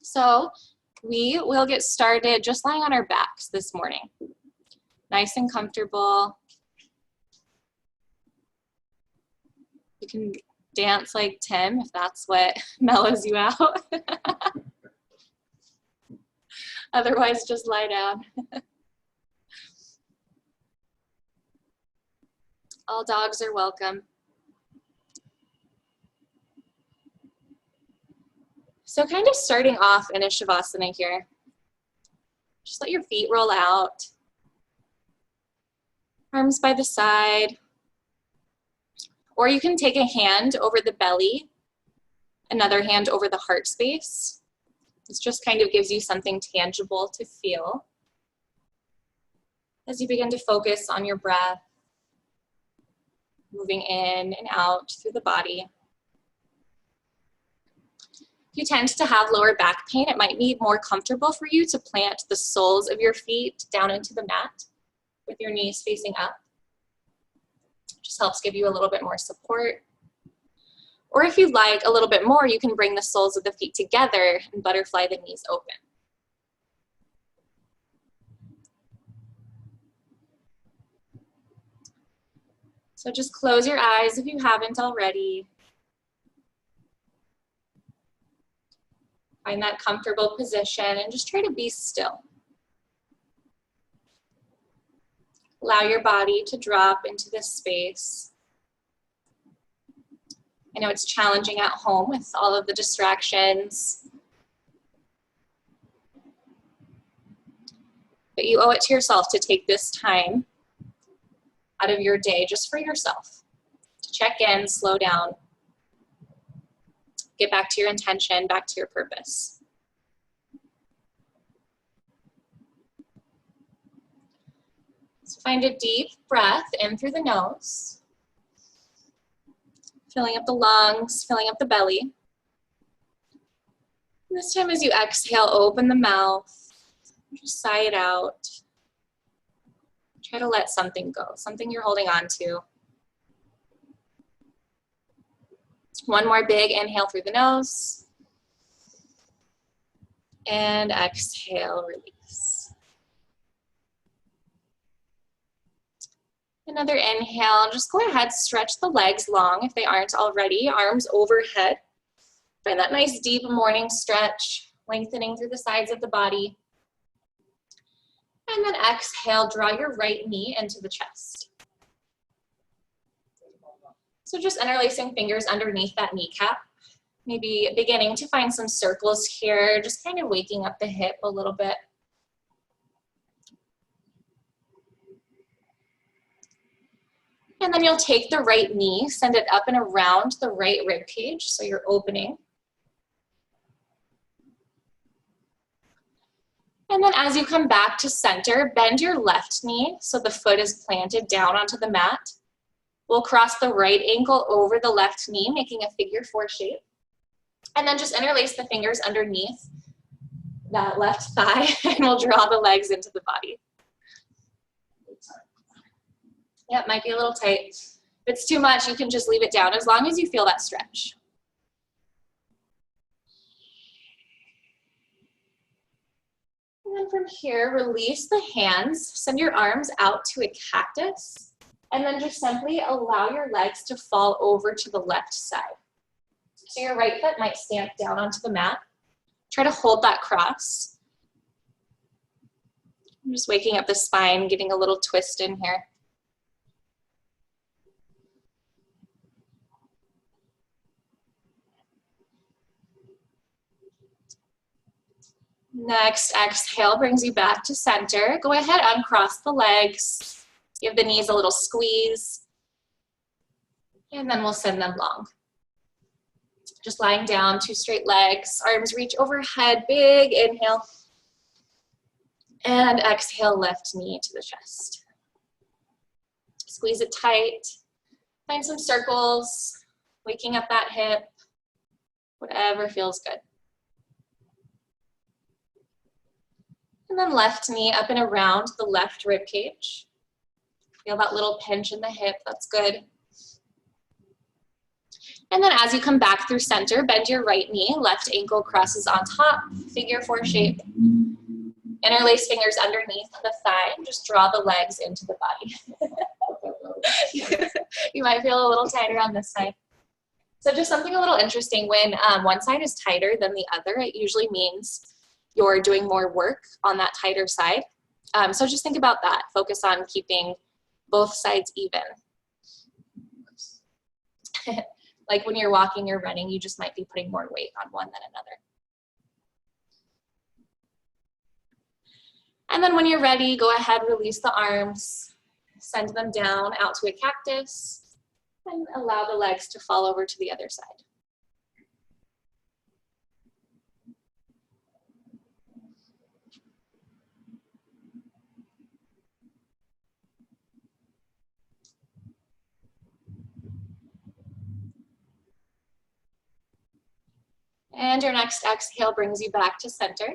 So we will get started just lying on our backs this morning. Nice and comfortable. You can dance like Tim if that's what mellows you out. Otherwise, just lie down. All dogs are welcome. So kind of starting off in a Shavasana here. Just let your feet roll out. Arms by the side. Or you can take a hand over the belly, another hand over the heart space. This just kind of gives you something tangible to feel as you begin to focus on your breath, moving in and out through the body. If you tend to have lower back pain, it might be more comfortable for you to plant the soles of your feet down into the mat with your knees facing up. Just helps give you a little bit more support. Or if you'd like a little bit more, you can bring the soles of the feet together and butterfly the knees open. So just close your eyes if you haven't already. Find that comfortable position and just try to be still. Allow your body to drop into this space. I know it's challenging at home with all of the distractions, but you owe it to yourself to take this time out of your day just for yourself, to check in, slow down, get back to your intention, back to your purpose. So find a deep breath in through the nose, filling up the lungs, filling up the belly. And this time as you exhale, open the mouth, just sigh it out. Try to let something go, something you're holding on to. One more big inhale through the nose. And exhale, release. Another inhale, just go ahead, stretch the legs long if they aren't already, arms overhead. Find that nice deep morning stretch, lengthening through the sides of the body. And then exhale, draw your right knee into the chest. So just interlacing fingers underneath that kneecap. Maybe beginning to find some circles here, just kind of waking up the hip a little bit. And then you'll take the right knee, send it up and around the right rib cage, so you're opening. And then as you come back to center, bend your left knee so the foot is planted down onto the mat. We'll cross the right ankle over the left knee, making a figure four shape. And then just interlace the fingers underneath that left thigh, and we'll draw the legs into the body. Yeah, it might be a little tight. If it's too much, you can just leave it down as long as you feel that stretch. And then from here, release the hands, send your arms out to a cactus, and then just simply allow your legs to fall over to the left side. So your right foot might stamp down onto the mat. Try to hold that cross. I'm just waking up the spine, getting a little twist in here. Next, exhale brings you back to center. Go ahead, uncross the legs. Give the knees a little squeeze. And then we'll send them long. Just lying down, two straight legs. Arms reach overhead, big inhale. And exhale, left knee to the chest. Squeeze it tight. Find some circles, waking up that hip, whatever feels good. And then left knee up and around the left rib cage. Feel that little pinch in the hip, that's good. And then as you come back through center, bend your right knee, left ankle crosses on top, figure 4 shape. Interlace fingers underneath the thigh, and just draw the legs into the body. You might feel a little tighter on this side. So just something a little interesting, when one side is tighter than the other, it usually means you're doing more work on that tighter side. So just think about that. Focus on keeping both sides even. Like when you're walking or running, you just might be putting more weight on one than another. And then when you're ready, go ahead, release the arms, send them down out to a cactus, and allow the legs to fall over to the other side. And your next exhale brings you back to center.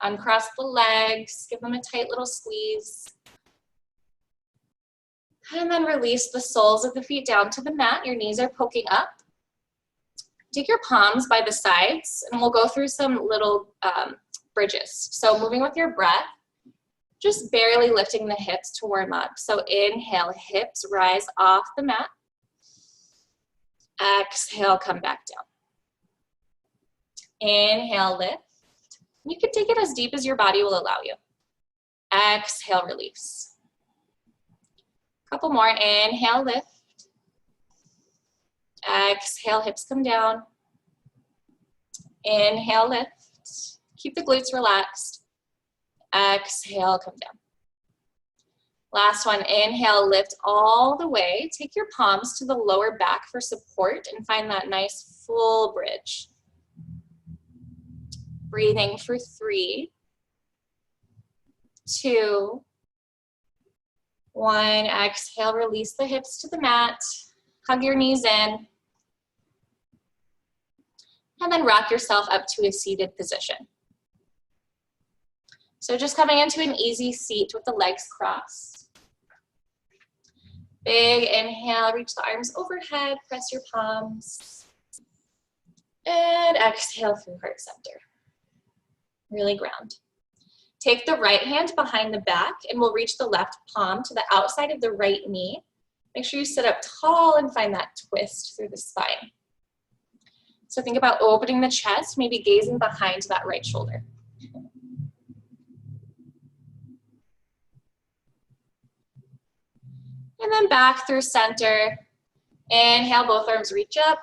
Uncross the legs, give them a tight little squeeze. And then release the soles of the feet down to the mat. Your knees are poking up. Take your palms by the sides, and we'll go through some little bridges. So moving with your breath, just barely lifting the hips to warm up. So inhale, hips rise off the mat. Exhale, come back down. Inhale, lift. You can take it as deep as your body will allow you. Exhale, release. Couple more. Inhale, lift. Exhale, hips come down. Inhale, lift. Keep the glutes relaxed. Exhale, come down. Last one. Inhale, lift all the way. Take your palms to the lower back for support and find that nice full bridge. Breathing for 3, 2, 1. Exhale, release the hips to the mat. Hug your knees in. And then rock yourself up to a seated position. So just coming into an easy seat with the legs crossed. Big inhale, reach the arms overhead, press your palms. And exhale through heart center. Really ground. Take the right hand behind the back and we'll reach the left palm to the outside of the right knee. Make sure you sit up tall and find that twist through the spine. So think about opening the chest, maybe gazing behind that right shoulder. And then back through center. Inhale, both arms reach up.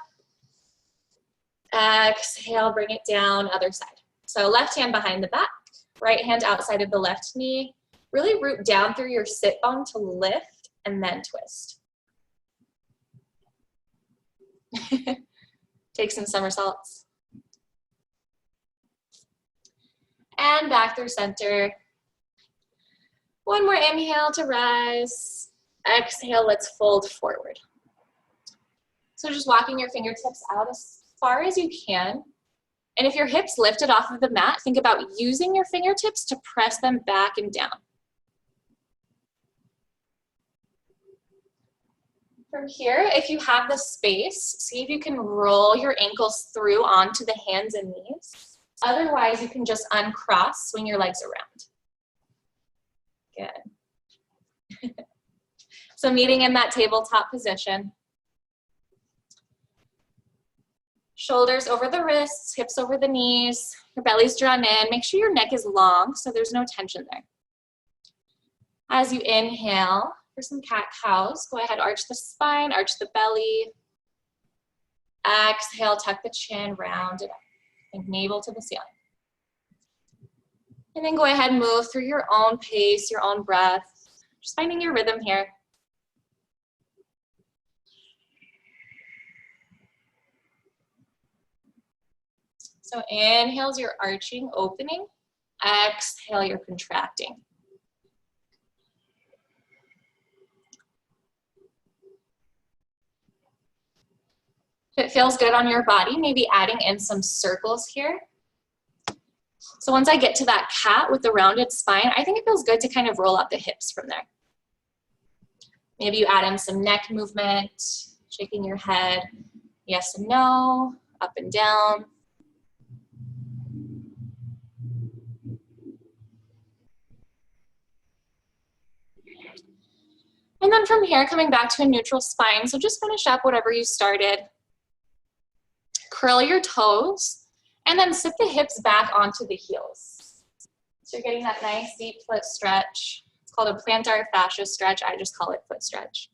Exhale, bring it down, other side. So left hand behind the back, right hand outside of the left knee. Really root down through your sit bone to lift and then twist. Take some somersaults. And back through center. One more inhale to rise. Exhale, let's fold forward. So just walking your fingertips out as far as you can. And if your hips lifted off of the mat, think about using your fingertips to press them back and down. From here, if you have the space, see if you can roll your ankles through onto the hands and knees. Otherwise, you can just uncross, swing your legs around. Good. So meeting in that tabletop position. Shoulders over the wrists, hips over the knees, your belly's drawn in. Make sure your neck is long so there's no tension there. As you inhale for some cat-cows, go ahead, arch the spine, arch the belly. Exhale, tuck the chin, round it up. Think navel to the ceiling. And then go ahead and move through your own pace, your own breath. Just finding your rhythm here. So inhales, you're arching, opening. Exhale, you're contracting. If it feels good on your body, maybe adding in some circles here. So once I get to that cat with the rounded spine, I think it feels good to kind of roll out the hips from there. Maybe you add in some neck movement, shaking your head. Yes and no, up and down. And then from here, coming back to a neutral spine. So just finish up whatever you started. Curl your toes, and then sit the hips back onto the heels. So you're getting that nice deep foot stretch. It's called a plantar fascia stretch. I just call it foot stretch.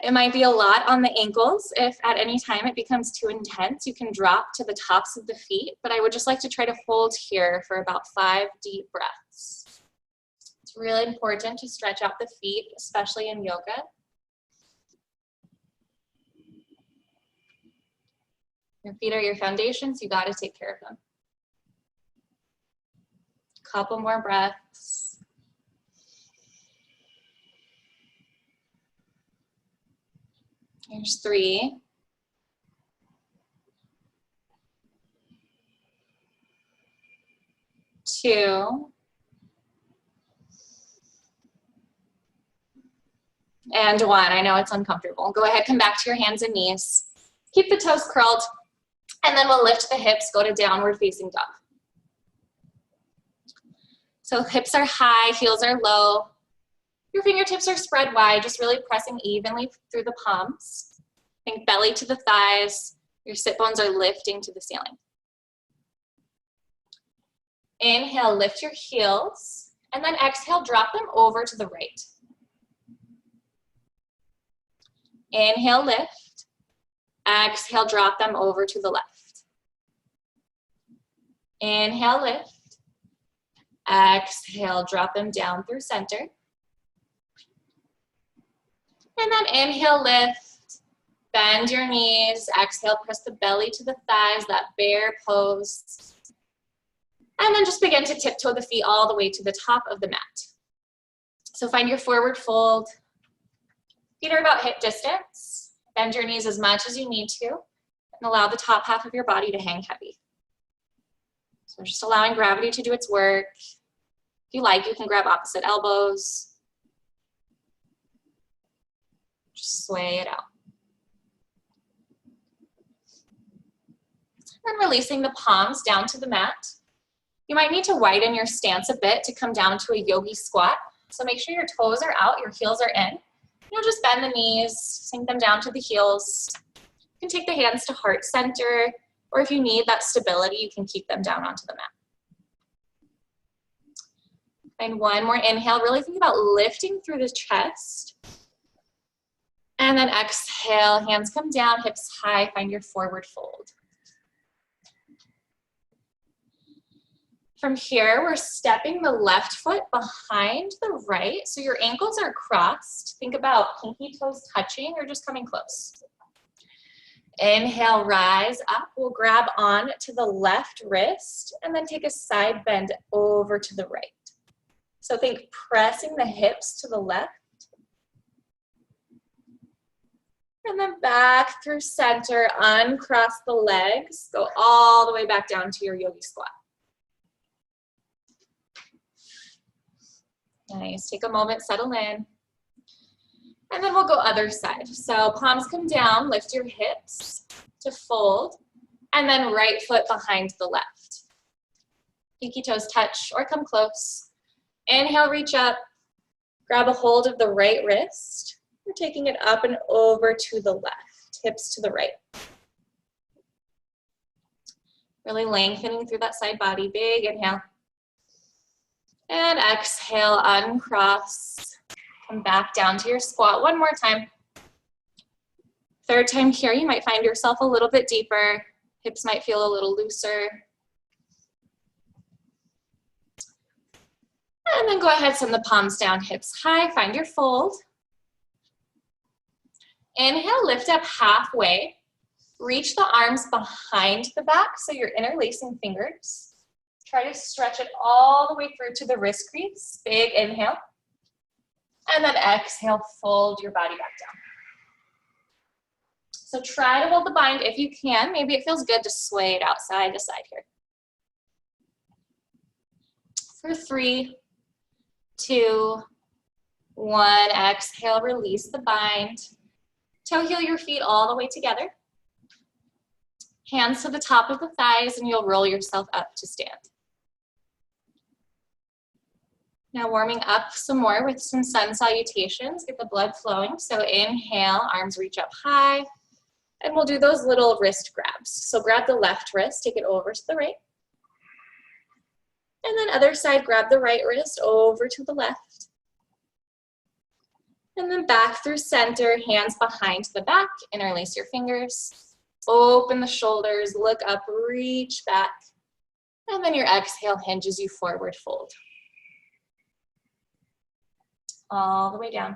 It might be a lot on the ankles. If at any time it becomes too intense, you can drop to the tops of the feet, but I would just like to try to hold here for about 5 deep breaths. It's really important to stretch out the feet, especially in yoga. Your feet are your foundation, so you got to take care of them. Couple more breaths. Here's 3. 2. And 1. I know it's uncomfortable. Go ahead, come back to your hands and knees. Keep the toes curled, and then we'll lift the hips, go to downward facing dog. So hips are high, heels are low. Your fingertips are spread wide, just really pressing evenly through the palms. Think belly to the thighs. Your sit bones are lifting to the ceiling. Inhale, lift your heels, and then exhale, drop them over to the right. Inhale, lift. Exhale, drop them over to the left. Inhale, lift. Exhale, drop them down through center. And then inhale, lift, bend your knees, exhale, press the belly to the thighs, that bear pose. And then just begin to tiptoe the feet all the way to the top of the mat. So find your forward fold. Feet are about hip distance. Bend your knees as much as you need to, and allow the top half of your body to hang heavy. So just allowing gravity to do its work. If you like, you can grab opposite elbows. Just sway it out. And then releasing the palms down to the mat. You might need to widen your stance a bit to come down to a yogi squat. So make sure your toes are out, your heels are in. You'll just bend the knees, sink them down to the heels. You can take the hands to heart center, or if you need that stability, you can keep them down onto the mat. And one more inhale, really think about lifting through the chest. And then exhale, hands come down, hips high, find your forward fold. From here, we're stepping the left foot behind the right, so your ankles are crossed. Think about pinky toes touching or just coming close. Inhale, rise up. We'll grab on to the left wrist and then take a side bend over to the right. So think pressing the hips to the left. And then back through center, uncross the legs, go all the way back down to your yogi squat. Nice, take a moment, settle in. And then we'll go other side. So palms come down, lift your hips to fold, and then right foot behind the left. Pinky toes touch or come close. Inhale, reach up, grab a hold of the right wrist. We're taking it up and over to the left, hips to the right. Really lengthening through that side body, big inhale. And exhale, uncross. Come back down to your squat one more time. Third time here, you might find yourself a little bit deeper. Hips might feel a little looser. And then go ahead, send the palms down, hips high, find your fold. Inhale, lift up halfway. Reach the arms behind the back, so you're interlacing fingers. Try to stretch it all the way through to the wrist crease. Big inhale. And then exhale, fold your body back down. So try to hold the bind if you can. Maybe it feels good to sway it out side to side here. For 3, 2, 1, exhale, release the bind. Toe heel your feet all the way together. Hands to the top of the thighs, and you'll roll yourself up to stand. Now warming up some more with some sun salutations, get the blood flowing. So inhale, arms reach up high, and we'll do those little wrist grabs. So grab the left wrist, take it over to the right. And then other side, grab the right wrist over to the left. And then back through center, hands behind the back, interlace your fingers, open the shoulders, look up, reach back. And then your exhale hinges you forward fold. All the way down.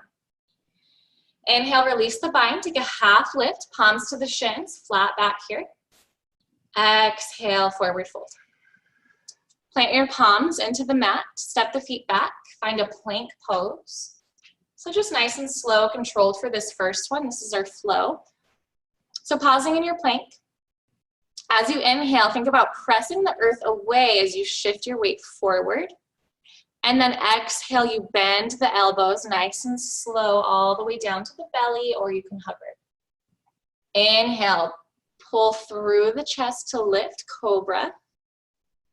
Inhale, release the bind, take a half lift, palms to the shins, flat back here. Exhale, forward fold. Plant your palms into the mat, step the feet back, find a plank pose. So just nice and slow, controlled for this first one. This is our flow. So pausing in your plank. As you inhale, think about pressing the earth away as you shift your weight forward. And then exhale, you bend the elbows nice and slow all the way down to the belly, or you can hover. Inhale, pull through the chest to lift, cobra.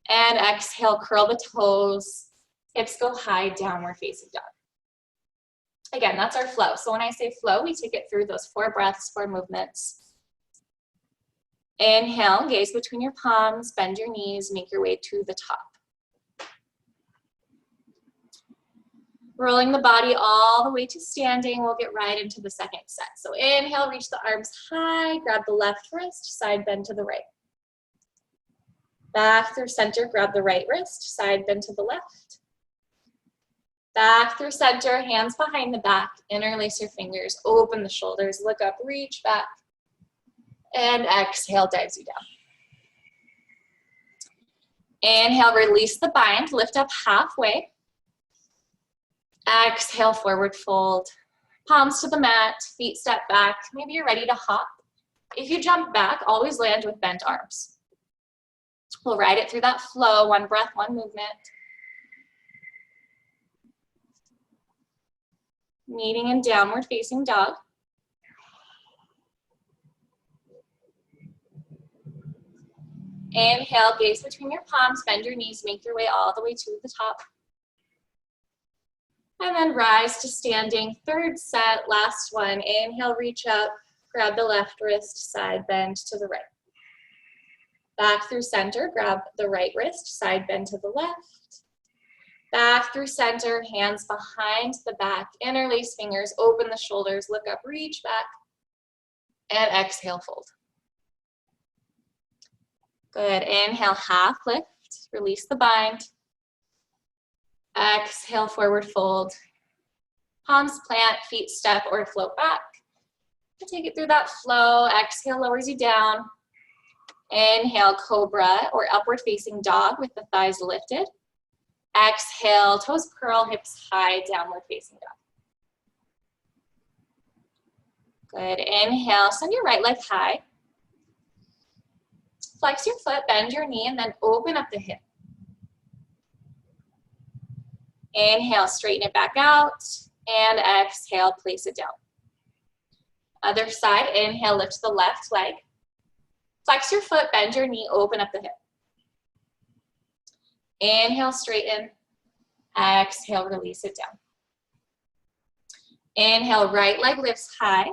And exhale, curl the toes, hips go high, downward facing dog. Again, that's our flow. So when I say flow, we take it through those 4 breaths, 4 movements. Inhale, gaze between your palms, bend your knees, make your way to the top. Rolling the body all the way to standing, we'll get right into the second set. So inhale, reach the arms high, grab the left wrist, side bend to the right. Back through center, grab the right wrist, side bend to the left. Back through center, hands behind the back, interlace your fingers, open the shoulders, look up, reach back, and exhale, dives you down. Inhale, release the bind, lift up halfway. Exhale, forward fold. Palms to the mat, feet step back. Maybe you're ready to hop. If you jump back, always land with bent arms. We'll ride it through that flow, 1 breath, 1 movement. Meeting in downward facing dog. Inhale, gaze between your palms, bend your knees, make your way all the way to the top. And then rise to standing, third set, last one. Inhale, reach up, grab the left wrist, side bend to the right. Back through center, grab the right wrist, side bend to the left. Back through center, hands behind the back, interlace fingers, open the shoulders, look up, reach back, and exhale, fold. Good, inhale, half lift, release the bind. Exhale, forward fold. Palms plant, feet step or float back. Take it through that flow. Exhale, lowers you down. Inhale, cobra or upward facing dog with the thighs lifted. Exhale, toes curl, hips high, downward facing dog. Good, inhale, send your right leg high. Flex your foot, bend your knee, and then open up the hip. Inhale, straighten it back out, and exhale, place it down. Other side, inhale, lift the left leg. Flex your foot, bend your knee, open up the hip. Inhale, straighten. Exhale, release it down. Inhale, right leg lifts high.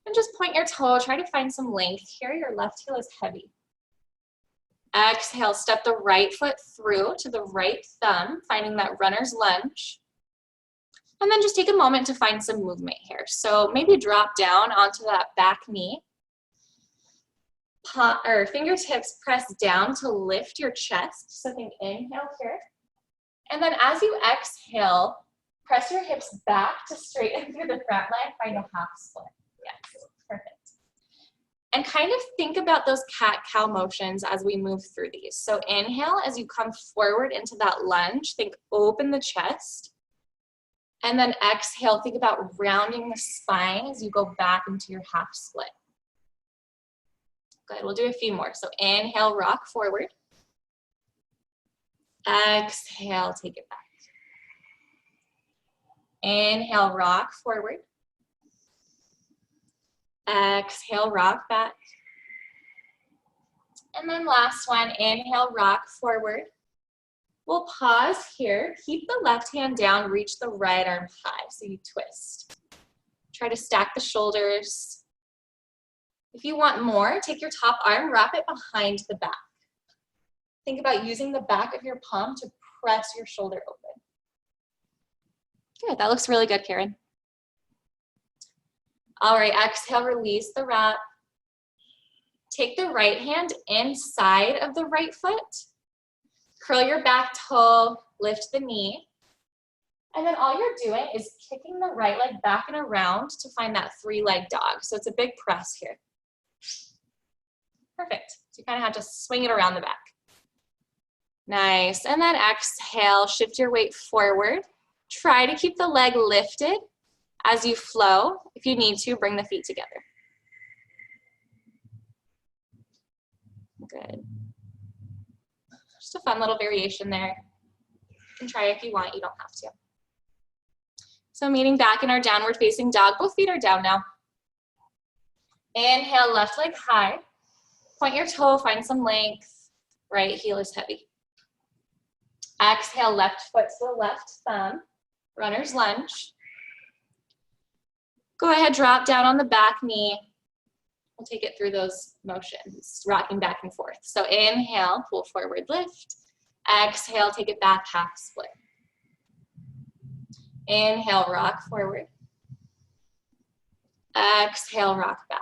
And just point your toe, try to find some length here. Your left heel is heavy. Exhale, step the right foot through to the right thumb, finding that runner's lunge. And then just take a moment to find some movement here. So maybe drop down onto that back knee. Fingertips press down to lift your chest. So think inhale here. And then as you exhale, press your hips back to straighten through the front leg, find a half split. Yes, perfect. And kind of think about those cat-cow motions as we move through these. So inhale, as you come forward into that lunge, think open the chest. And then exhale, think about rounding the spine as you go back into your half split. Good, we'll do a few more. So inhale, rock forward. Exhale, take it back. Inhale, rock forward. Exhale, rock back. And then last one, inhale, rock forward. We'll pause here. Keep the left hand down, reach the right arm high, so you twist. Try to stack the shoulders. If you want more, take your top arm, wrap it behind the back. Think about using the back of your palm to press your shoulder open. Good, that looks really good, Karen. All right, exhale, release the wrap. Take the right hand inside of the right foot. Curl your back toe, lift the knee. And then all you're doing is kicking the right leg back and around to find that three-leg dog. So it's a big press here. Perfect. So you kind of have to swing it around the back. Nice. And then exhale, shift your weight forward. Try to keep the leg lifted as you flow. If you need to, bring the feet together. Good. Just a fun little variation there. You can try if you want, you don't have to. So meeting back in our downward facing dog, both feet are down now. Inhale, left leg high. Point your toe, find some length. Right heel is heavy. Exhale, left foot to the left thumb. Runner's lunge. Go ahead, drop down on the back knee. We'll take it through those motions, rocking back and forth. So inhale, pull forward, lift. Exhale, take it back, half split. Inhale, rock forward. Exhale, rock back.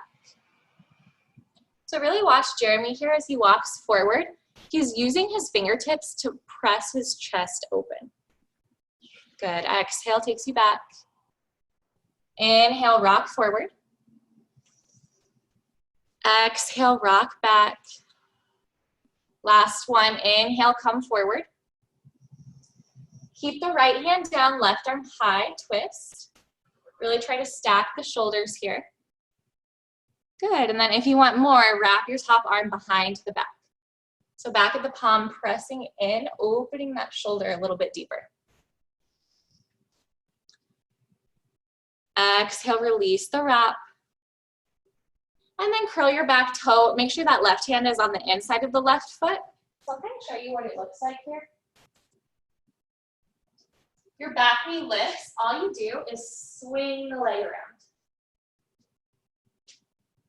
So really watch Jeremy here as he walks forward. He's using his fingertips to press his chest open. Good. Exhale takes you back. Inhale, rock forward. Exhale, rock back. Last one. Inhale, come forward. Keep the right hand down, left arm high, twist. Really try to stack the shoulders here. Good. And then if you want more, wrap your top arm behind the back. So back of the palm, pressing in, opening that shoulder a little bit deeper. Exhale, release the wrap. And then curl your back toe. Make sure that left hand is on the inside of the left foot. So I'm going to show you what it looks like here. Your back knee lifts. All you do is swing the leg around.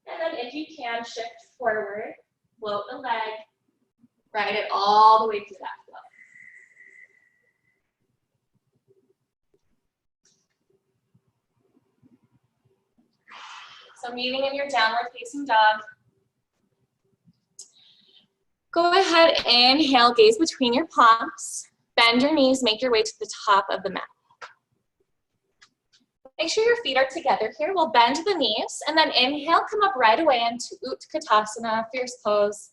And then if you can, shift forward, float the leg, ride it all the way through that flow. So meeting in your downward facing dog. Go ahead, inhale, gaze between your palms. Bend your knees, make your way to the top of the mat. Make sure your feet are together here. We'll bend the knees and then inhale, come up right away into Utkatasana, fierce pose.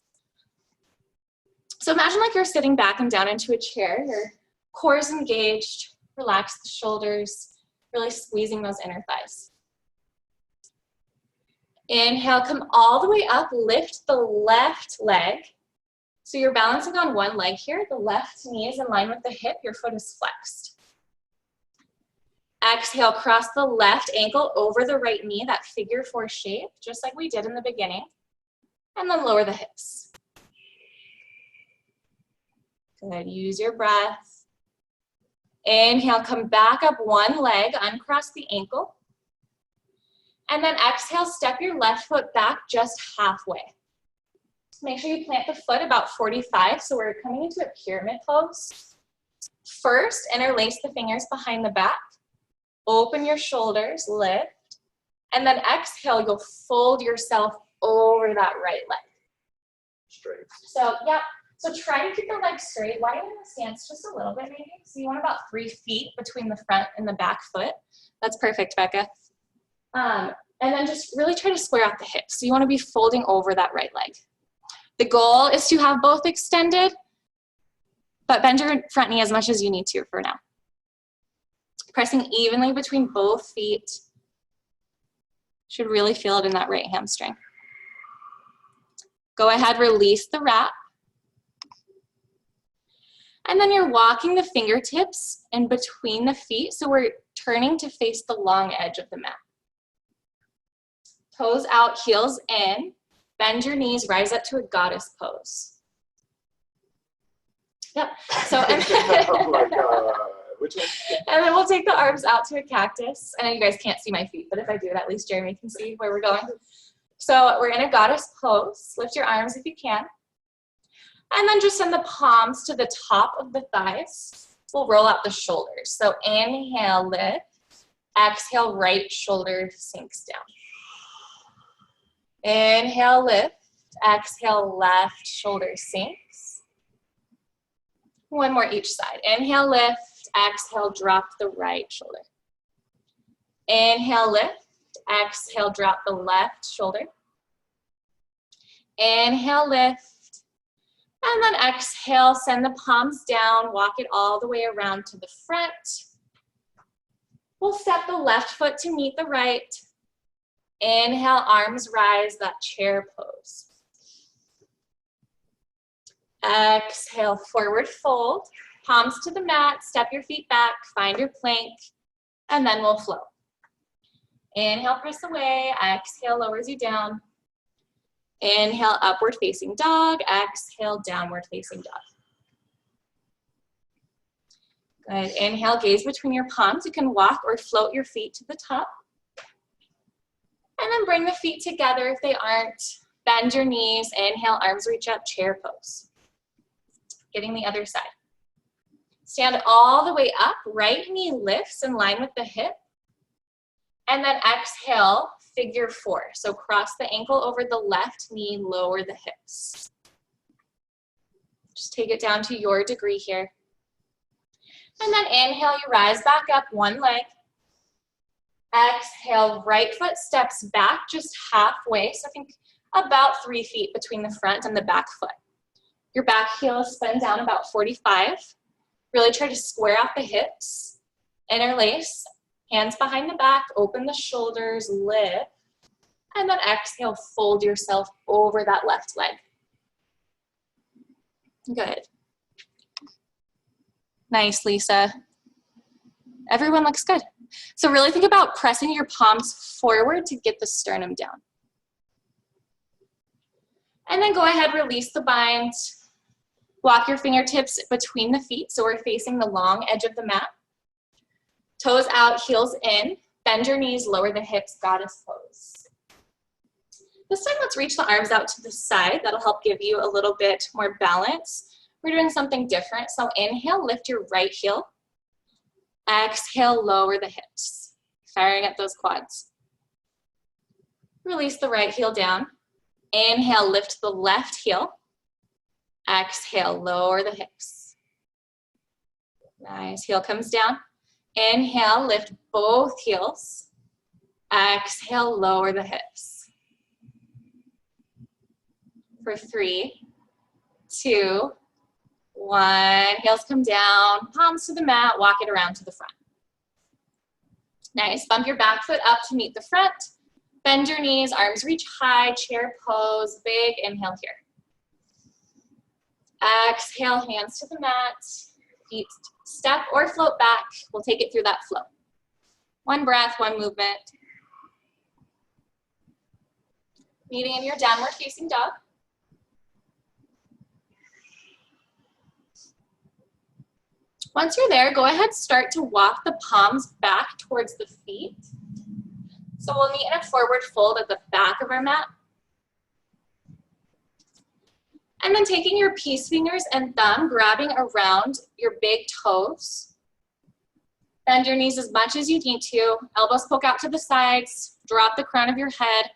So imagine like you're sitting back and down into a chair. Your core is engaged. Relax the shoulders, really squeezing those inner thighs. Inhale, come all the way up, lift the left leg. So you're balancing on one leg here. The left knee is in line with the hip, your foot is flexed. Exhale, cross the left ankle over the right knee, that figure four shape, just like we did in the beginning. And then lower the hips. Good, use your breath. Inhale, come back up one leg, uncross the ankle. And then exhale, step your left foot back just halfway. Make sure you plant the foot about 45, so we're coming into a pyramid pose. First, interlace the fingers behind the back. Open your shoulders, lift. And then exhale, you'll fold yourself over that right leg. Straight. So, yeah. So try to keep the legs straight. Widen the stance just a little bit maybe. So you want about 3 feet between the front and the back foot. That's perfect, Becca. And then just really try to square out the hips. So you want to be folding over that right leg. The goal is to have both extended, but bend your front knee as much as you need to for now. Pressing evenly between both feet. Should really feel it in that right hamstring. Go ahead, release the wrap. And then you're walking the fingertips in between the feet, so we're turning to face the long edge of the mat. Toes out, heels in. Bend your knees, rise up to a goddess pose. Yep. So, Oh my God. Which one? and then we'll take the arms out to a cactus. I know you guys can't see my feet, but if I do it, at least Jeremy can see where we're going. So we're in a goddess pose. Lift your arms if you can. And then just send the palms to the top of the thighs. We'll roll out the shoulders. So inhale, lift. Exhale, right shoulder sinks down. Inhale, lift. Exhale, left shoulder sinks. One more each side. Inhale, lift. Exhale, drop the right shoulder. Inhale, lift. Exhale, drop the left shoulder. Inhale, lift. And then exhale, send the palms down, walk it all the way around to the front. We'll step the left foot to meet the right. Inhale, arms rise, that chair pose. Exhale, forward fold. Palms to the mat, step your feet back, find your plank, and then we'll flow. Inhale, press away. Exhale, lowers you down. Inhale, upward facing dog. Exhale, downward facing dog. Good. Inhale, gaze between your palms. You can walk or float your feet to the top. And then bring the feet together if they aren't. Bend your knees. Inhale, arms reach up, chair pose. Getting the other side. Stand all the way up. Right knee lifts in line with the hip. And then exhale, figure four. So cross the ankle over the left knee, lower the hips. Just take it down to your degree here. And then inhale, you rise back up, one leg. Exhale, right foot steps back just halfway. So I think about 3 feet between the front and the back foot. Your back heel spin down about 45. Really try to square out the hips, interlace. Hands behind the back, open the shoulders, lift, and then exhale, fold yourself over that left leg. Good. Nice, Lisa. Everyone looks good. So really think about pressing your palms forward to get the sternum down. And then go ahead, release the bind. Walk your fingertips between the feet so we're facing the long edge of the mat. Toes out, heels in. Bend your knees, lower the hips, goddess pose. This time, let's reach the arms out to the side. That'll help give you a little bit more balance. We're doing something different. So inhale, lift your right heel. Exhale, lower the hips, firing at those quads. Release the right heel down. Inhale, lift the left heel. Exhale, lower the hips. Nice, heel comes down. Inhale, lift both heels. Exhale, lower the hips. For 3, 2, 1. Heels come down, palms to the mat, walk it around to the front. Nice, bump your back foot up to meet the front. Bend your knees, arms reach high, chair pose, big inhale here. Exhale, hands to the mat, feet step or float back. We'll take it through that flow. One breath, one movement. Meeting in your downward facing dog. Once you're there, go ahead, start to walk the palms back towards the feet. So we'll meet in a forward fold at the back of our mat. And then taking your peace fingers and thumb, grabbing around your big toes. Bend your knees as much as you need to. Elbows poke out to the sides. Drop the crown of your head.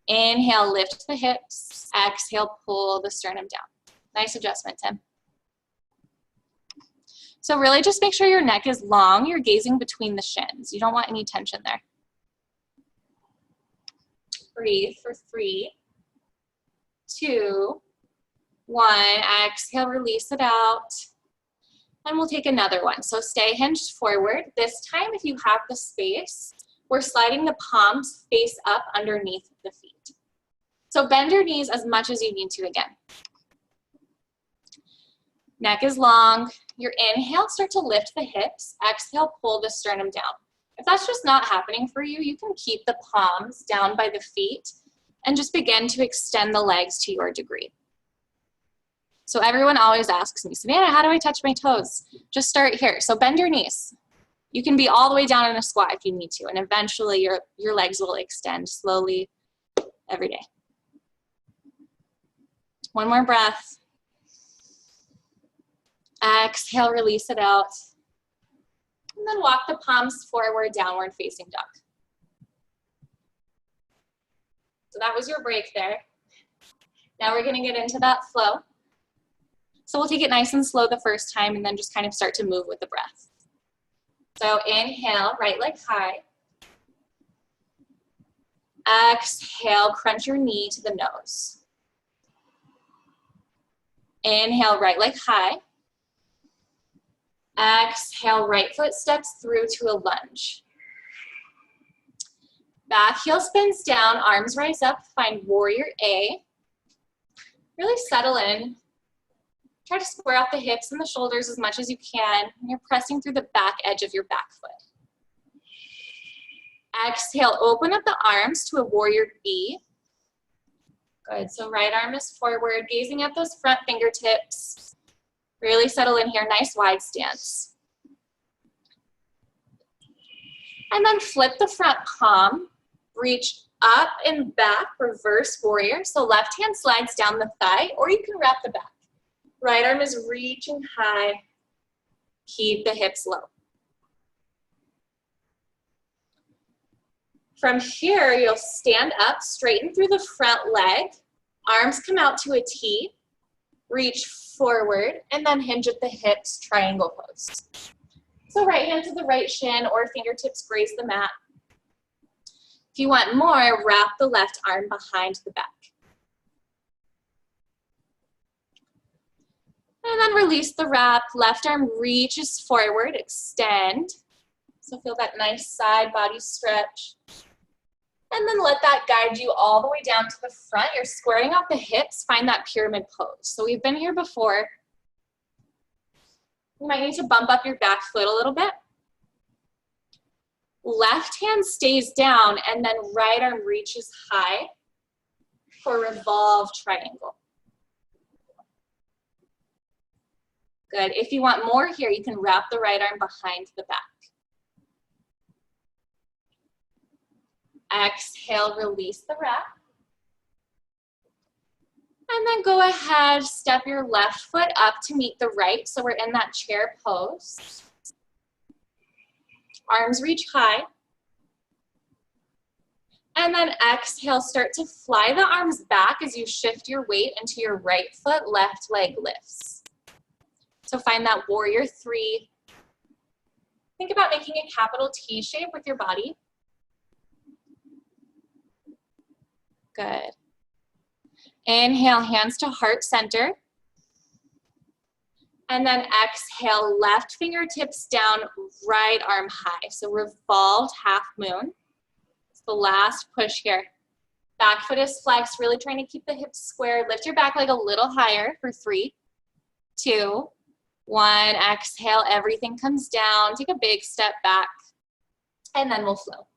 Inhale, lift the hips. Exhale, pull the sternum down. Nice adjustment, Tim. So really just make sure your neck is long. You're gazing between the shins. You don't want any tension there. Breathe for 3, 2, 1. Exhale, release it out. And we'll take another one. So stay hinged forward. This time, if you have the space, we're sliding the palms face up underneath the feet. So bend your knees as much as you need to again. Neck is long. Your inhale, start to lift the hips. Exhale, pull the sternum down. If that's just not happening for you, you can keep the palms down by the feet and just begin to extend the legs to your degree. So everyone always asks me, Savannah, how do I touch my toes? Just start here. So bend your knees. You can be all the way down in a squat if you need to, and eventually your legs will extend slowly every day. One more breath. Exhale, release it out. And then walk the palms forward, downward facing dog. So that was your break there. Now we're gonna get into that flow. So we'll take it nice and slow the first time and then just kind of start to move with the breath. So inhale, right leg high. Exhale, crunch your knee to the nose. Inhale, right leg high. Exhale, right foot steps through to a lunge. Back heel spins down, arms rise up, find warrior A. Really settle in. Try to square out the hips and the shoulders as much as you can. And you're pressing through the back edge of your back foot. Exhale, open up the arms to a warrior B. Good, so right arm is forward, gazing at those front fingertips. Really settle in here, nice wide stance. And then flip the front palm, reach up and back, reverse warrior. So left hand slides down the thigh, or you can wrap the back. Right arm is reaching high. Keep the hips low. From here, you'll stand up, straighten through the front leg. Arms come out to a T. Reach forward, and then hinge at the hips, triangle pose. So right hand to the right shin, or fingertips graze the mat. If you want more, wrap the left arm behind the back. And then release the wrap. Left arm reaches forward, extend. So feel that nice side body stretch. And then let that guide you all the way down to the front. You're squaring out the hips, find that pyramid pose. So we've been here before. You might need to bump up your back foot a little bit. Left hand stays down, and then right arm reaches high for revolve triangle. Good. If you want more here, you can wrap the right arm behind the back. Exhale, release the wrap. And then go ahead, step your left foot up to meet the right. So we're in that chair pose. Arms reach high. And then exhale, start to fly the arms back as you shift your weight into your right foot, left leg lifts. So find that warrior three. Think about making a capital T shape with your body. Good. Inhale, hands to heart center. And then exhale, left fingertips down, right arm high. So revolved half moon. It's the last push here. Back foot is flexed, really trying to keep the hips squared. Lift your back leg a little higher for 3, 2, 1. Exhale, everything comes down. Take a big step back, and then we'll flow.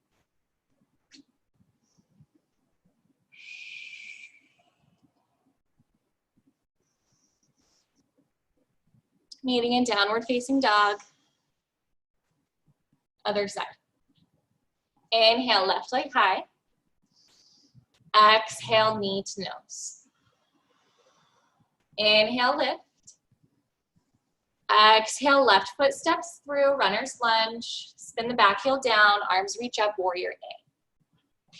Meeting in downward facing dog. Other side. Inhale, left leg high. Exhale, knee to nose. Inhale, lift. Exhale, left foot steps through, runner's lunge. Spin the back heel down, arms reach up, warrior A.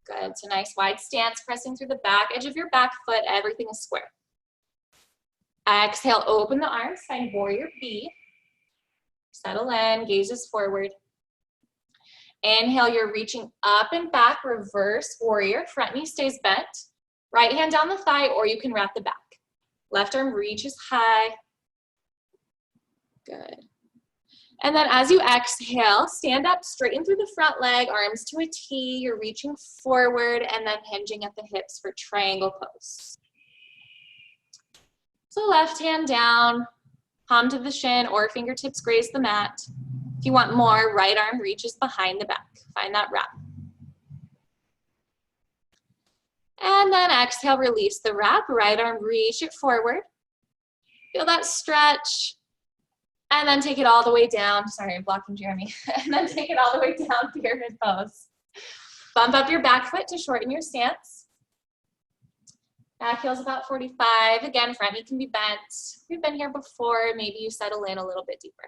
Good, so nice wide stance, pressing through the back edge of your back foot, everything is square. Exhale, open the arms, find warrior B. Settle in, gazes forward. Inhale, you're reaching up and back, reverse warrior. Front knee stays bent. Right hand down the thigh, or you can wrap the back. Left arm reaches high. Good. And then as you exhale, stand up, straighten through the front leg, arms to a T. You're reaching forward and then hinging at the hips for triangle pose. So left hand down, palm to the shin or fingertips graze the mat. If you want more, right arm reaches behind the back. Find that wrap. And then exhale, release the wrap. Right arm, reach it forward. Feel that stretch. And then take it all the way down. Sorry, I'm blocking Jeremy. And then take it all the way down, pyramid pose. Bump up your back foot to shorten your stance. Back heel's about 45. Again, front knee can be bent. We've been here before. Maybe you settle in a little bit deeper.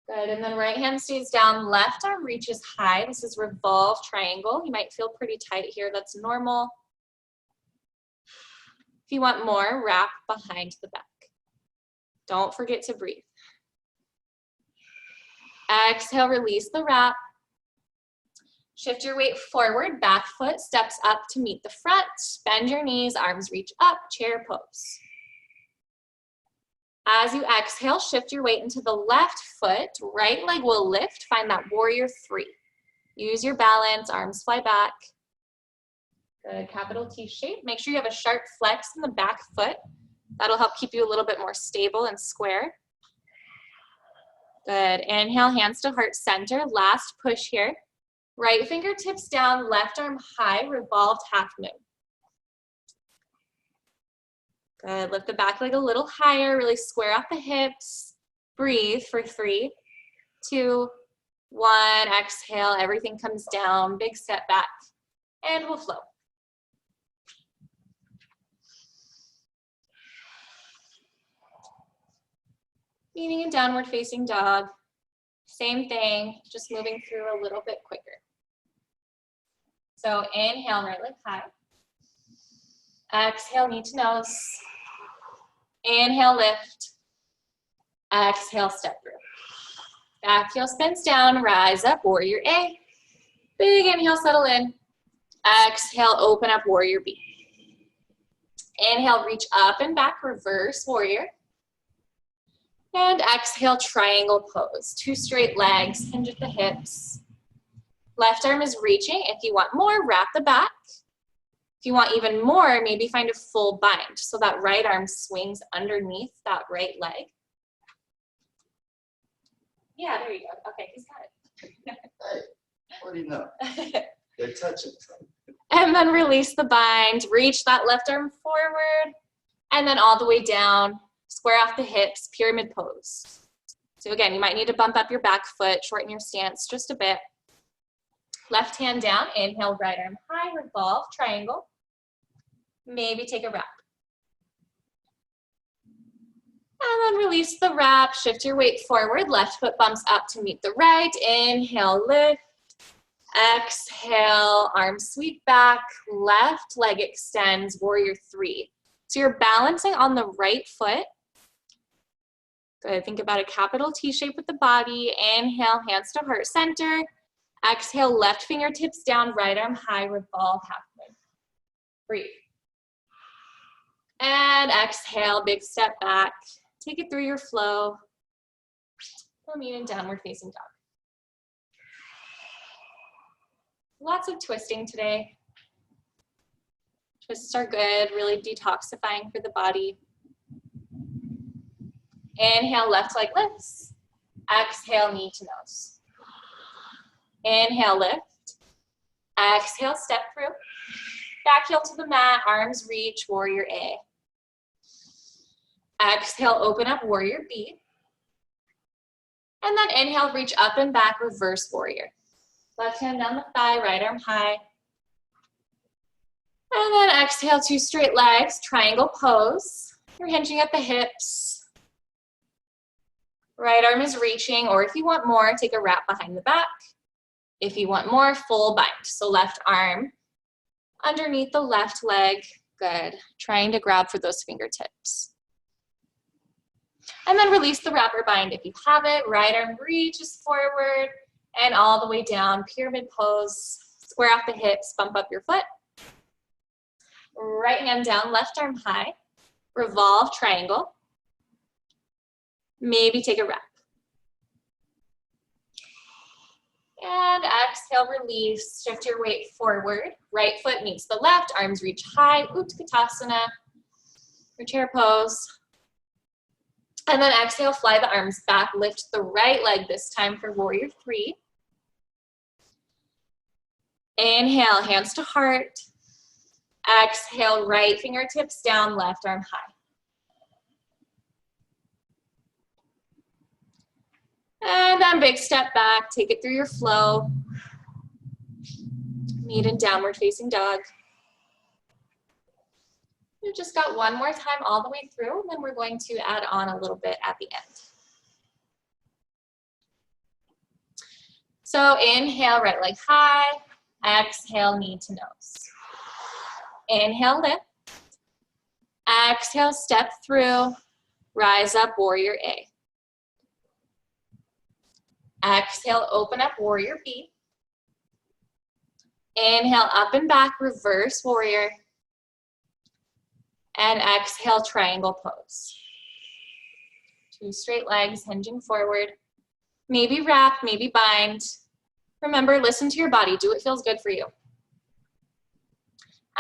Good, and then right hand stays down, left arm reaches high. This is revolve triangle. You might feel pretty tight here, that's normal. If you want more, wrap behind the back. Don't forget to breathe. Exhale, release the wrap. Shift your weight forward, back foot steps up to meet the front. Bend your knees, arms reach up, chair pose. As you exhale, shift your weight into the left foot. Right leg will lift. Find that warrior three. Use your balance, arms fly back. Good, capital T shape. Make sure you have a sharp flex in the back foot. That'll help keep you a little bit more stable and square. Good, inhale, hands to heart center. Last push here. Right fingertips down, left arm high, revolved half moon. Good, lift the back leg a little higher, really square out the hips. Breathe for 3, 2, 1. Exhale, everything comes down, big step back, and we'll flow. Meeting in downward facing dog. Same thing, just moving through a little bit quicker. So inhale, right leg high. Exhale, knee to nose. Inhale, lift. Exhale, step through. Back heel spins down, rise up, warrior A. Big inhale, settle in. Exhale, open up, warrior B. Inhale, reach up and back, reverse warrior. And exhale, triangle pose. 2 straight legs, hinge at the hips. Left arm is reaching. If you want more, wrap the back. If you want even more, maybe find a full bind. So that right arm swings underneath that right leg. Yeah, there you go. Okay, he's got it. Hey, what do you know? They're touching. And then release the bind. Reach that left arm forward. And then all the way down. Square off the hips, pyramid pose. So again, you might need to bump up your back foot, shorten your stance just a bit. Left hand down, inhale, right arm high, revolve, triangle. Maybe take a wrap. And then release the wrap, shift your weight forward, left foot bumps up to meet the right. Inhale, lift. Exhale, arms sweep back, left leg extends, warrior 3. So you're balancing on the right foot. Good, think about a capital T shape with the body. Inhale, hands to heart center. Exhale, left fingertips down, right arm high, revolve half moon. Breathe. And exhale, big step back. Take it through your flow. We'll meet in downward facing dog. Lots of twisting today. Twists are good, really detoxifying for the body. Inhale, left leg lifts. Exhale, knee to nose. Inhale, lift. Exhale, step through. Back heel to the mat, arms reach, warrior A. Exhale, open up, warrior B. And then inhale, reach up and back, reverse warrior. Left hand down the thigh, right arm high. And then exhale, 2 straight legs, triangle pose. You're hinging at the hips. Right arm is reaching, or if you want more, take a wrap behind the back. If you want more, full bind. So left arm underneath the left leg. Good. Trying to grab for those fingertips. And then release the wrap or bind if you have it. Right arm reaches forward and all the way down. Pyramid pose. Square off the hips, bump up your foot. Right hand down, left arm high. Revolve, triangle. Maybe take a wrap. And exhale, release. Shift your weight forward. Right foot meets the left, arms reach high, Utkatasana, or chair pose. And then exhale, fly the arms back, lift the right leg this time for warrior three. Inhale, hands to heart. Exhale, right fingertips down, left arm high. And then big step back, take it through your flow. Meet in downward facing dog. We've just got one more time all the way through, and then we're going to add on a little bit at the end. So inhale, right leg high. Exhale, knee to nose. Inhale, lift. Exhale, step through. Rise up, warrior A. Exhale, open up, warrior B. Inhale, up and back, reverse warrior. And exhale, triangle pose. Two straight legs, hinging forward. Maybe wrap, maybe bind. Remember, listen to your body. Do what feels good for you.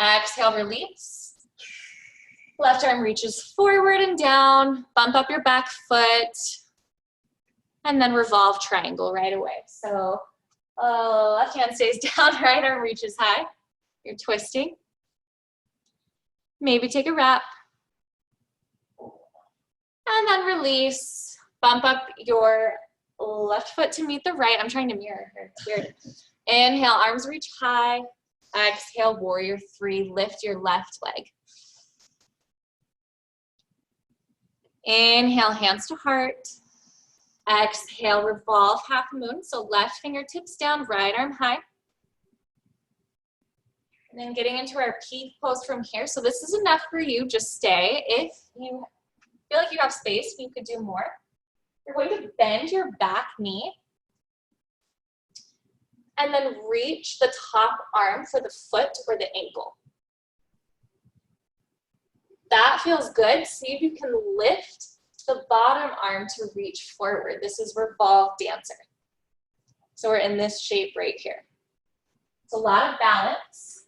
Exhale, release. Left arm reaches forward and down. Bump up your back foot. And then revolve triangle right away. So left hand stays down, right arm reaches high. You're twisting. Maybe take a wrap. And then release. Bump up your left foot to meet the right. I'm trying to mirror her. It's weird. Inhale, arms reach high. Exhale, warrior three. Lift your left leg. Inhale, hands to heart. Exhale, revolve half moon. So left fingertips down, right arm high. And then getting into our peak pose from here. So this is enough for you. Just stay. If you feel like you have space, you could do more. You're going to bend your back knee. And then reach the top arm for the foot or the ankle. That feels good. See if you can lift the bottom arm to reach forward. This is revolve dancer. So we're in this shape right here. It's a lot of balance.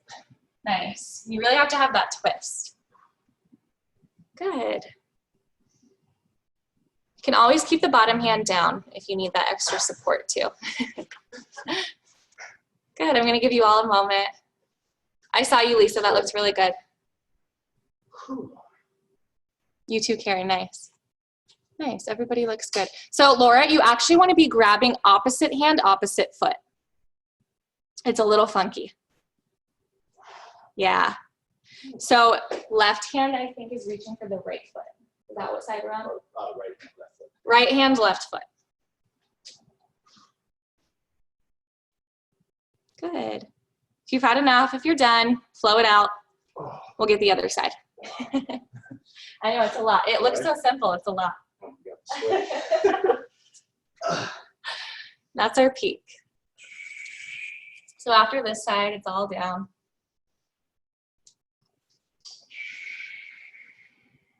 Nice. You really have to have that twist. Good. You can always keep the bottom hand down if you need that extra support too. Good, I'm gonna give you all a moment. I saw you, Lisa, that looks really good. You too, Karen, nice. Nice, everybody looks good. So Laura, you actually wanna be grabbing opposite hand, opposite foot. It's a little funky. Yeah. So left hand, I think, is reaching for the right foot. Is that what side we're on? Right hand, left foot. Right hand, left foot. Good. If you've had enough, if you're done, flow it out. We'll get the other side. I know, it's a lot. It looks so simple, it's a lot. That's our peak. So after this side, it's all down.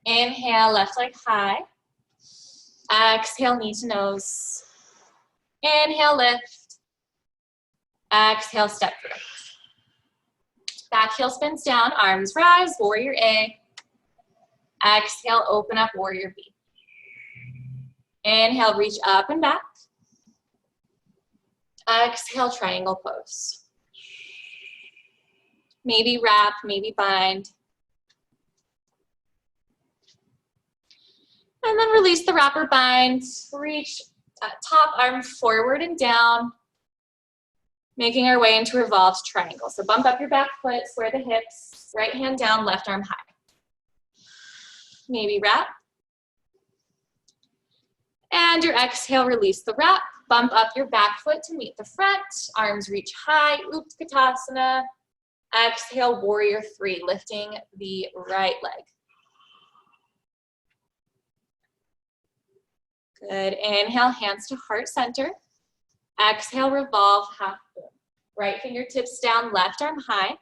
Inhale, left leg high. Exhale, knee to nose. Inhale, lift. Exhale, step through. Back heel spins down, arms rise, warrior A. Exhale, open up, warrior B. Inhale, reach up and back. Exhale, triangle pose. Maybe wrap, maybe bind. And then release the wrap or bind. Reach top arm forward and down, making our way into revolved triangle. So bump up your back foot, square the hips, right hand down, left arm high. Maybe wrap. And your exhale, release the wrap. Bump up your back foot to meet the front. Arms reach high, Utkatasana. Exhale, warrior three, lifting the right leg. Good. Inhale, hands to heart center. Exhale, revolve half moon. Right fingertips down, left arm high.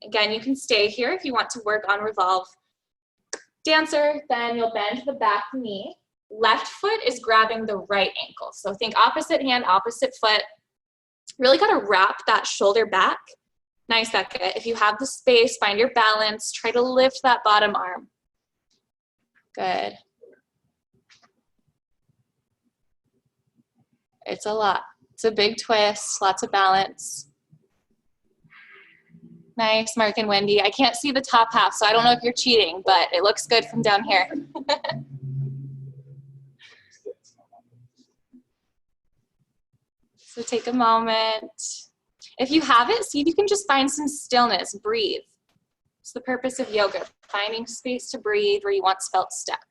Again, you can stay here if you want to work on revolve dancer. Then you'll bend the back knee. left foot is grabbing the right ankle. So think opposite hand, opposite foot. Really got to wrap that shoulder back. Nice, Becca. If you have the space, find your balance. Try to lift that bottom arm. Good. It's a lot. It's a big twist, lots of balance. Nice, Mark and Wendy. I can't see the top half, so I don't know if you're cheating, but it looks good from down here. So take a moment. If you have it, see if you can just find some stillness, breathe. It's the purpose of yoga, finding space to breathe where you once felt stuck.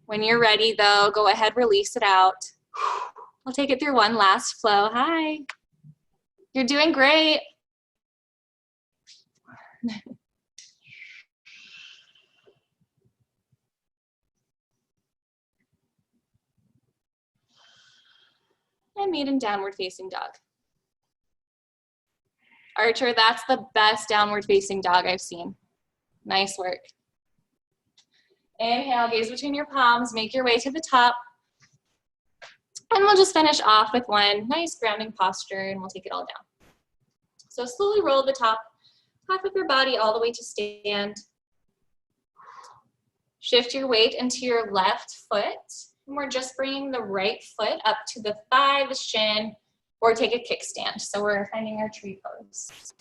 When you're ready though, go ahead, release it out. We'll take it through one last flow. Hi. You're doing great. And meet in downward facing dog. Archer, that's the best downward facing dog I've seen. Nice work. Inhale, gaze between your palms, make your way to the top. And we'll just finish off with one nice grounding posture and we'll take it all down. So slowly roll the top half of your body all the way to stand. Shift your weight into your left foot. And we're just bringing the right foot up to the thigh, the shin, or take a kickstand. So we're finding our tree pose.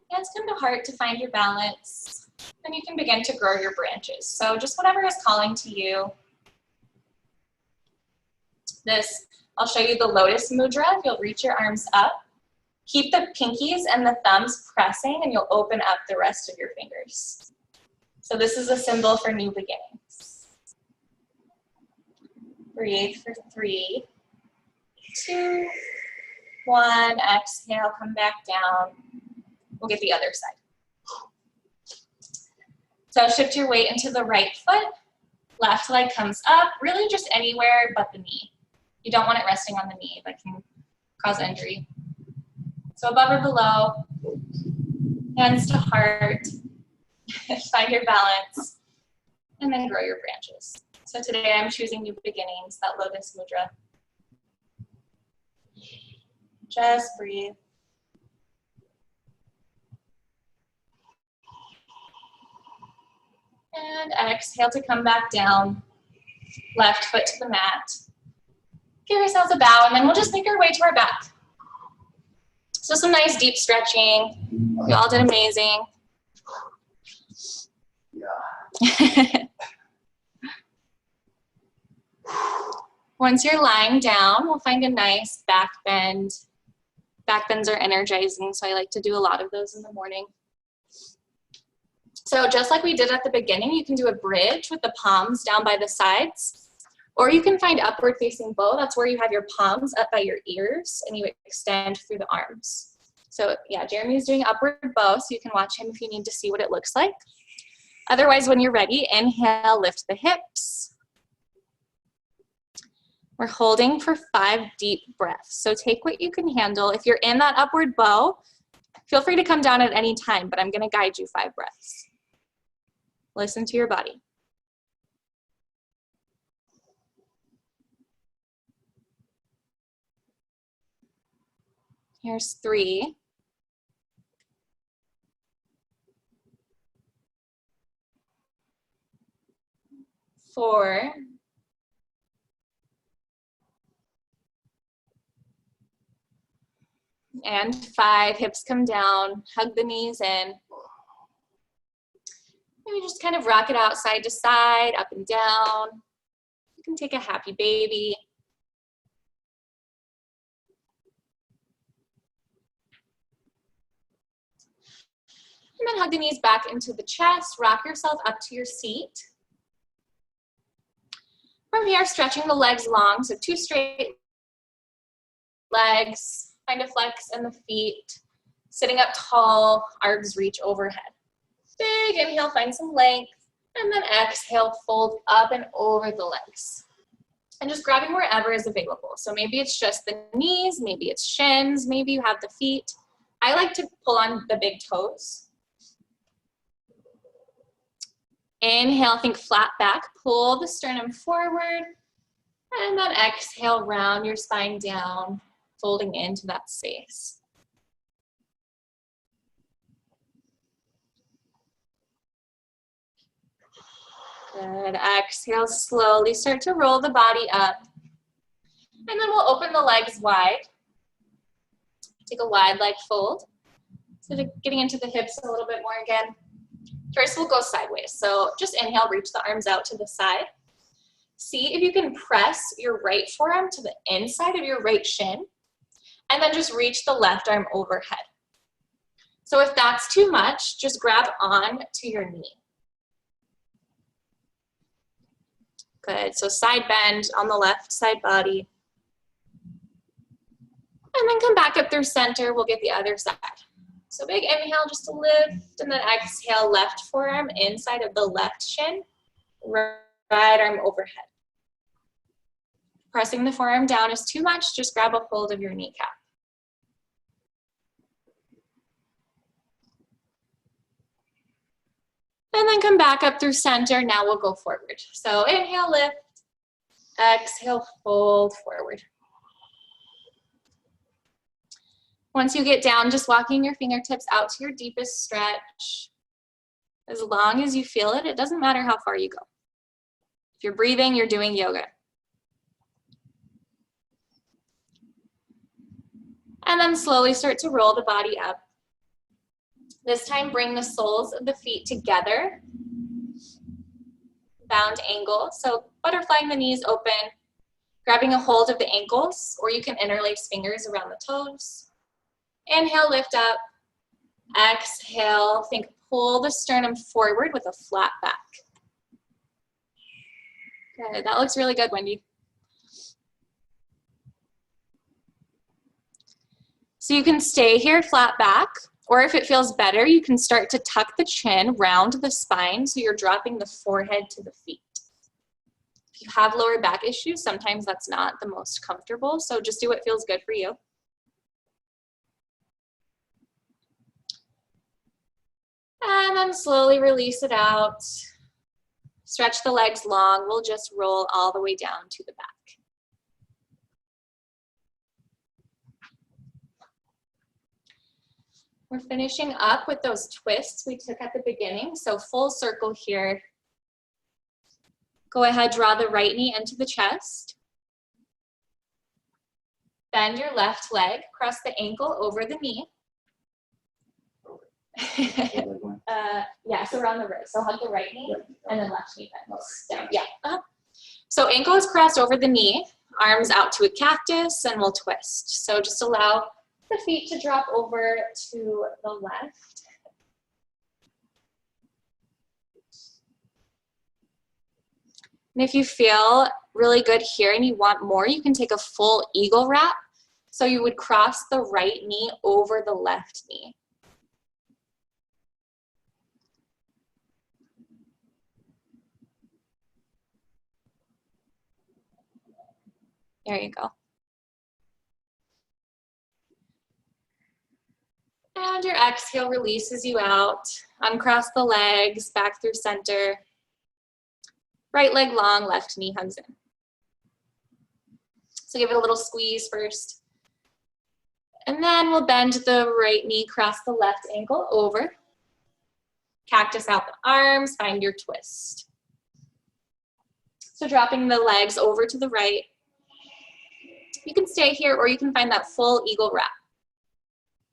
Hands come to heart to find your balance. Then you can begin to grow your branches. So just whatever is calling to you. This, I'll show you the lotus mudra. If you'll reach your arms up, keep the pinkies and the thumbs pressing and you'll open up the rest of your fingers. So this is a symbol for new beginnings. Breathe for 3, 2, 1. Exhale, come back down. We'll get the other side. So shift your weight into the right foot. Left leg comes up, really just anywhere but the knee. You don't want it resting on the knee, that can cause injury. So above or below, hands to heart. Find your balance, and then grow your branches. So today I'm choosing new beginnings, that lotus mudra. Just breathe. And exhale to come back down. Left foot to the mat. Give yourselves a bow, and then we'll just make our way to our back. So some nice deep stretching. You all did amazing. Once you're lying down, we'll find a nice back bend. Back bends are energizing, so I like to do a lot of those in the morning. So just like we did at the beginning, you can do a bridge with the palms down by the sides, or you can find upward facing bow. That's where you have your palms up by your ears and you extend through the arms. So yeah, Jeremy's doing upward bow, so you can watch him if you need to see what it looks like. Otherwise, when you're ready, inhale, lift the hips. We're holding for 5 deep breaths. So take what you can handle. If you're in that upward bow, feel free to come down at any time, but I'm gonna guide you 5 breaths. Listen to your body. Here's 3. 4. And 5, hips come down, hug the knees in. Maybe just kind of rock it out side to side, up and down. You can take a happy baby. And then hug the knees back into the chest, rock yourself up to your seat. From here, stretching the legs long, so 2 straight legs. Find a flex in the feet. Sitting up tall, arms reach overhead. Big inhale, find some length. And then exhale, fold up and over the legs. And just grabbing wherever is available. So maybe it's just the knees, maybe it's shins, maybe you have the feet. I like to pull on the big toes. Inhale, think flat back, pull the sternum forward, and then exhale, round your spine down, folding into that space. Good, exhale, slowly start to roll the body up. And then we'll open the legs wide. Take a wide leg fold. So getting into the hips a little bit more again. First, we'll go sideways. So just inhale, reach the arms out to the side. See if you can press your right forearm to the inside of your right shin, and then just reach the left arm overhead. So if that's too much, just grab on to your knee. Good, so side bend on the left side body. And then come back up through center, we'll get the other side. So big inhale just to lift, and then exhale, left forearm inside of the left shin, right arm overhead. Pressing the forearm down is too much, just grab a hold of your kneecap. And then come back up through center, now we'll go forward. So inhale, lift, exhale, fold forward. Once you get down, just walking your fingertips out to your deepest stretch. As long as you feel it, it doesn't matter how far you go. If you're breathing, you're doing yoga. And then slowly start to roll the body up. This time, bring the soles of the feet together. Bound angle, so butterflying the knees open, grabbing a hold of the ankles, or you can interlace fingers around the toes. Inhale, lift up. Exhale, think pull the sternum forward with a flat back. Good, that looks really good, Wendy. So you can stay here flat back, or if it feels better, you can start to tuck the chin round the spine so you're dropping the forehead to the feet. If you have lower back issues, sometimes that's not the most comfortable, so just do what feels good for you. And then slowly release it out. Stretch the legs long. We'll just roll all the way down to the back. We're finishing up with those twists we took at the beginning. So full circle here. Go ahead, draw the right knee into the chest. Bend your left leg, cross the ankle over the knee. Yeah, so around the wrist. So hug the right knee and then left knee bends down. Yeah. So ankle is crossed over the knee, arms out to a cactus, and we'll twist. So just allow the feet to drop over to the left. And if you feel really good here and you want more, you can take a full eagle wrap. So you would cross the right knee over the left knee. There you go. And your exhale releases you out. Uncross the legs, back through center. Right leg long, left knee hugs in. So give it a little squeeze first. And then we'll bend the right knee, cross the left ankle over. Cactus out the arms, find your twist. So dropping the legs over to the right. You can stay here or you can find that full eagle wrap.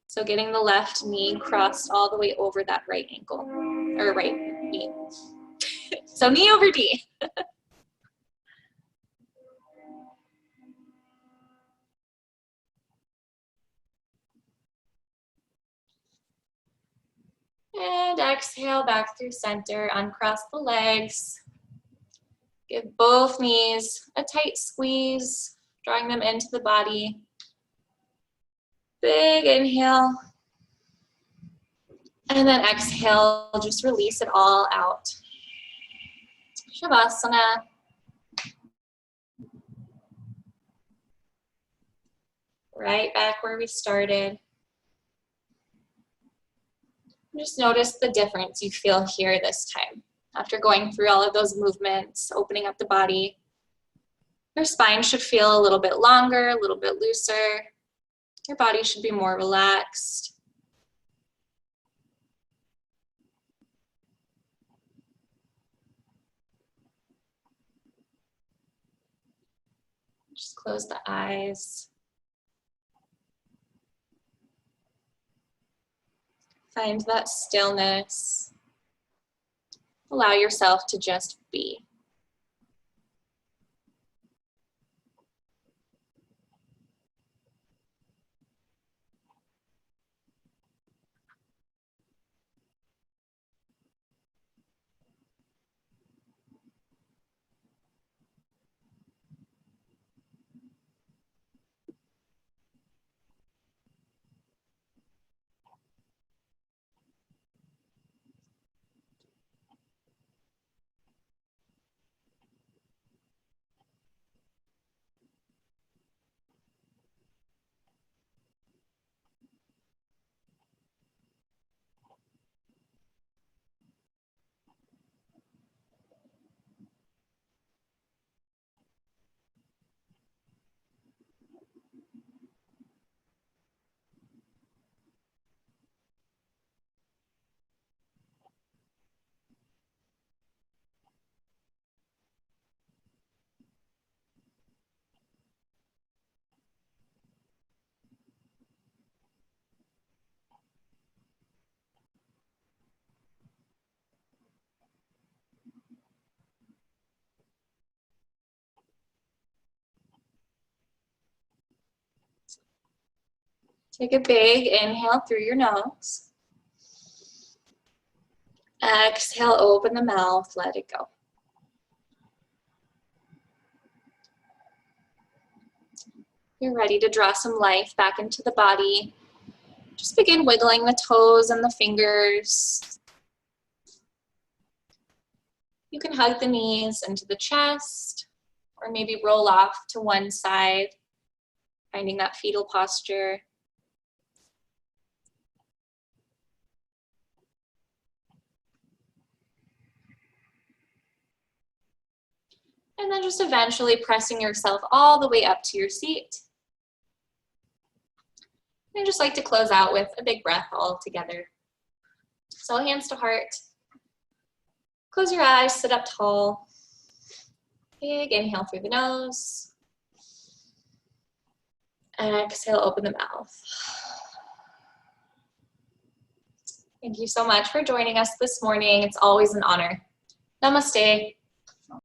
So getting the left knee crossed all the way over that right ankle, or right knee. So knee over knee. And exhale back through center, uncross the legs. Give both knees a tight squeeze, drawing them into the body. Big inhale. And then exhale, just release it all out. Shavasana. Right back where we started. Just notice the difference you feel here this time. After going through all of those movements, opening up the body, your spine should feel a little bit longer, a little bit looser. Your body should be more relaxed. Just close the eyes. Find that stillness. Allow yourself to just be. Take a big inhale through your nose. Exhale, open the mouth, let it go. You're ready to draw some life back into the body. Just begin wiggling the toes and the fingers. You can hug the knees into the chest, or maybe roll off to one side, finding that fetal posture. And then just eventually pressing yourself all the way up to your seat. I just like to close out with a big breath all together. So hands to heart. Close your eyes, sit up tall. Big inhale through the nose. Exhale, open the mouth. Thank you so much for joining us this morning. It's always an honor. Namaste.